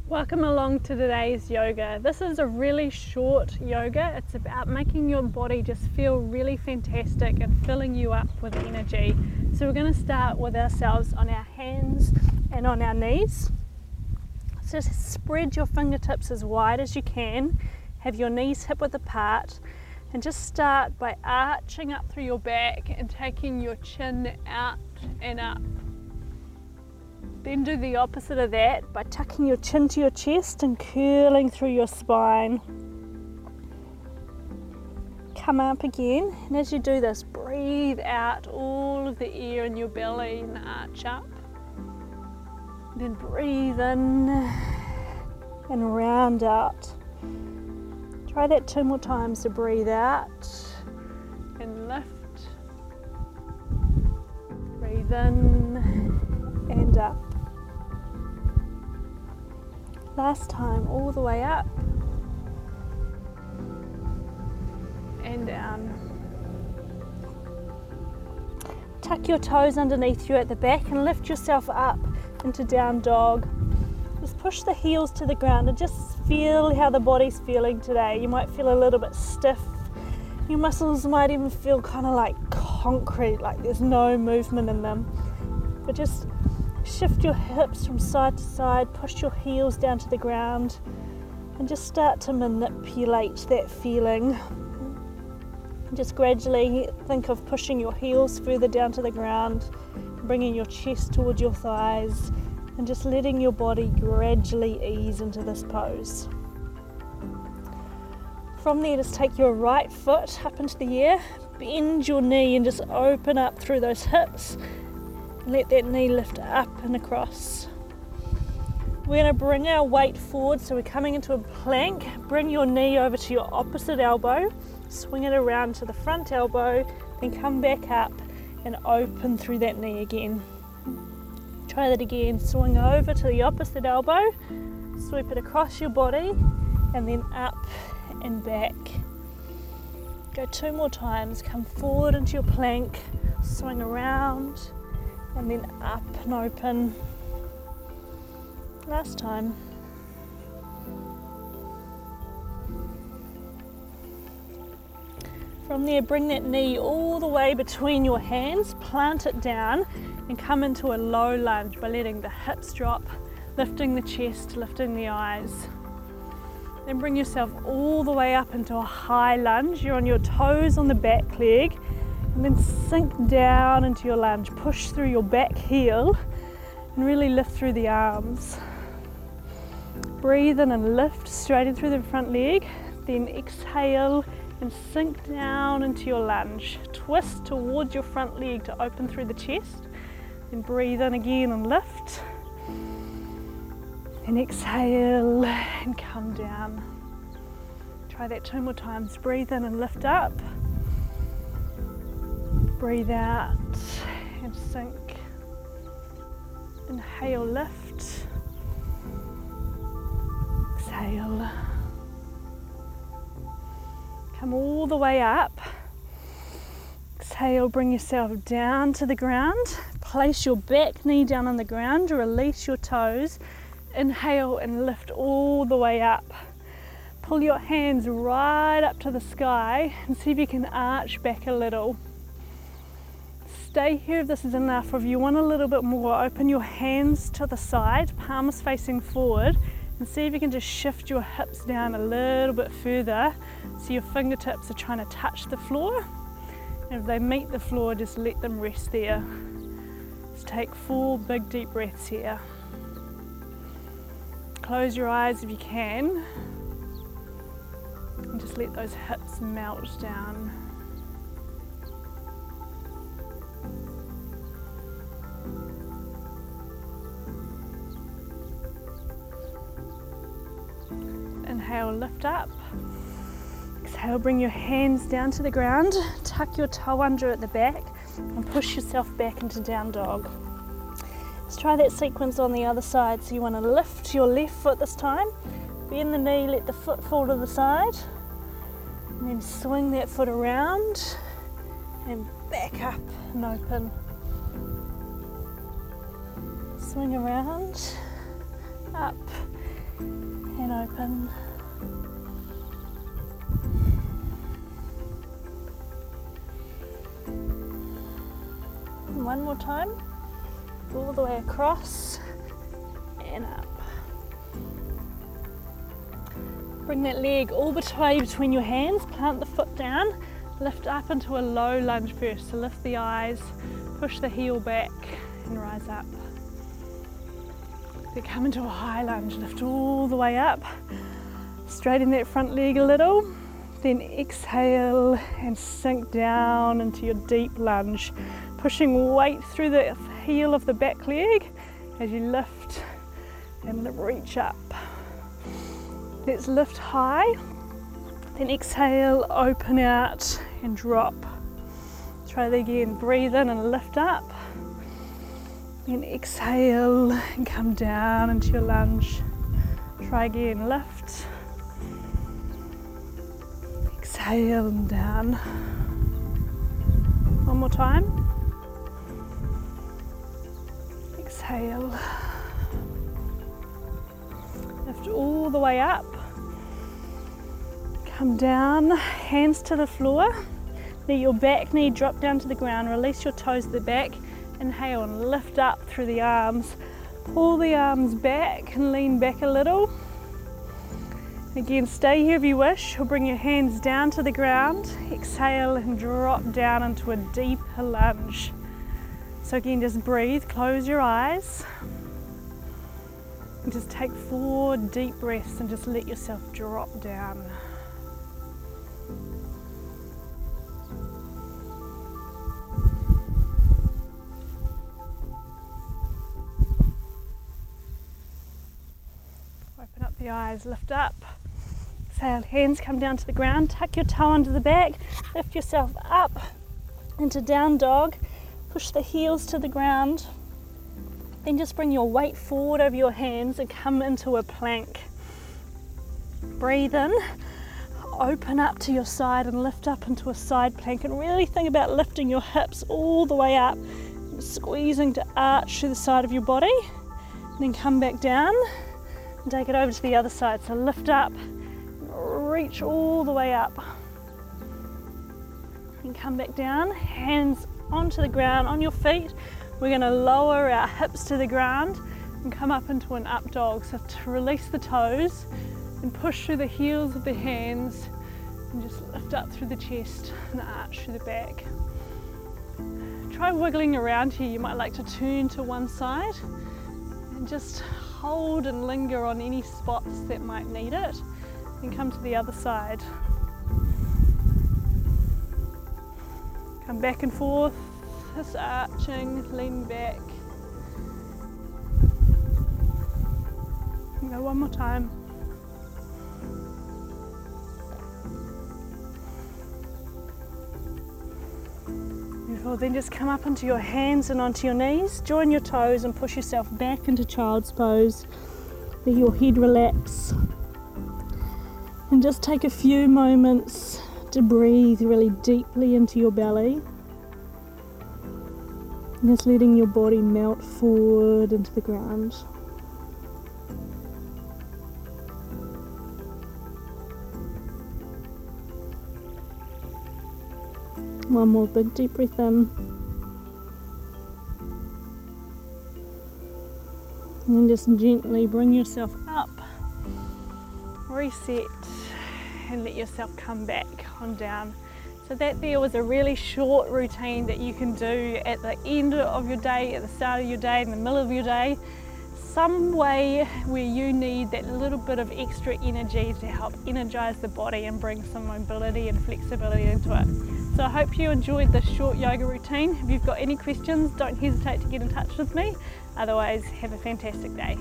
Welcome along to today's yoga. This is a really short yoga. It's about making your body just feel really fantastic and filling you up with energy. So we're going to start with ourselves on our hands and on our knees. So spread your fingertips as wide as you can. Have your knees hip width apart and just start by arching up through your back and taking your chin out and up. Then do the opposite of that by tucking your chin to your chest and curling through your spine. Come up again, and as you do this, breathe out all of the air in your belly and arch up. Then breathe in and round out. Try that 2 more times to breathe out and lift. Breathe in and up. Last time, all the way up and down. Tuck your toes underneath you at the back and lift yourself up into down dog. Just push the heels to the ground and just feel how the body's feeling today. You might feel a little bit stiff. Your muscles might even feel kind of like concrete, like there's no movement in them. But just shift your hips from side to side, push your heels down to the ground and just start to manipulate that feeling. Just gradually think of pushing your heels further down to the ground, bringing your chest towards your thighs and just letting your body gradually ease into this pose. From there, just take your right foot up into the air, bend your knee and just open up through those hips. Let that knee lift up and across. We're going to bring our weight forward, so we're coming into a plank. Bring your knee over to your opposite elbow, swing it around to the front elbow, then come back up and open through that knee again. Try that again, swing over to the opposite elbow, sweep it across your body and then up and back. Go 2 more times, come forward into your plank, swing around and then up and open. Last time. From there, bring that knee all the way between your hands, plant it down and come into a low lunge by letting the hips drop, lifting the chest, lifting the eyes. Then bring yourself all the way up into a high lunge. You're on your toes on the back leg. And then sink down into your lunge, push through your back heel and really lift through the arms. Breathe in and lift, straighten through the front leg, then exhale and sink down into your lunge. Twist towards your front leg to open through the chest, then breathe in again and lift. And exhale and come down. Try that 2 more times, breathe in and lift up. Breathe out and sink. Inhale, lift. Exhale. Come all the way up. Exhale, bring yourself down to the ground. Place your back knee down on the ground. Release your toes. Inhale and lift all the way up. Pull your hands right up to the sky and see if you can arch back a little. Stay here if this is enough, or if you want a little bit more, open your hands to the side, palms facing forward, and see if you can just shift your hips down a little bit further so your fingertips are trying to touch the floor. And if they meet the floor, just let them rest there. Just take 4 big deep breaths here. Close your eyes if you can, and just let those hips melt down. Inhale, lift up. Exhale, bring your hands down to the ground. Tuck your toe under at the back and push yourself back into down dog. Let's try that sequence on the other side. So you want to lift your left foot this time. Bend the knee, let the foot fall to the side. And then swing that foot around and back up and open. Swing around, up and open. And one more time, all the way across and up. Bring that leg all the way between your hands, plant the foot down, lift up into a low lunge first. So lift the eyes, push the heel back and rise up. Then come into a high lunge, lift all the way up, straighten that front leg a little, then exhale and sink down into your deep lunge, pushing weight through the heel of the back leg as you lift and reach up. Let's lift high, then exhale, open out and drop. Try that again, breathe in and lift up. Then exhale and come down into your lunge. Try again, lift. Exhale and down. One more time. Exhale. Lift all the way up. Come down, hands to the floor. Let your back knee drop down to the ground. Release your toes to the back. Inhale and lift up through the arms. Pull the arms back and lean back a little. Again, stay here if you wish, or bring your hands down to the ground. Exhale and drop down into a deeper lunge. So again, just breathe, close your eyes. And just take 4 deep breaths and just let yourself drop down. Open up the eyes, lift up. Exhale, hands come down to the ground, tuck your toe under the back, lift yourself up into down dog, push the heels to the ground, then just bring your weight forward over your hands and come into a plank. Breathe in, open up to your side and lift up into a side plank, and really think about lifting your hips all the way up, squeezing to arch through the side of your body, and then come back down and take it over to the other side. So lift up, reach all the way up, and come back down, hands onto the ground, on your feet. We're going to lower our hips to the ground and come up into an up dog. So to release the toes and push through the heels of the hands and just lift up through the chest and arch through the back. Try wiggling around here. You might like to turn to one side and just hold and linger on any spots that might need it. Then come to the other side. Come back and forth, just arching, lean back. Go one more time. Beautiful. Then just come up onto your hands and onto your knees. Join your toes and push yourself back into child's pose. Let your head relax. And just take a few moments to breathe really deeply into your belly. And just letting your body melt forward into the ground. One more big deep breath in. And just gently bring yourself up. Reset and let yourself come back on down. So that there was a really short routine that you can do at the end of your day, at the start of your day, in the middle of your day, some way where you need that little bit of extra energy to help energize the body and bring some mobility and flexibility into it. So I hope you enjoyed this short yoga routine. If you've got any questions, don't hesitate to get in touch with me. Otherwise, have a fantastic day.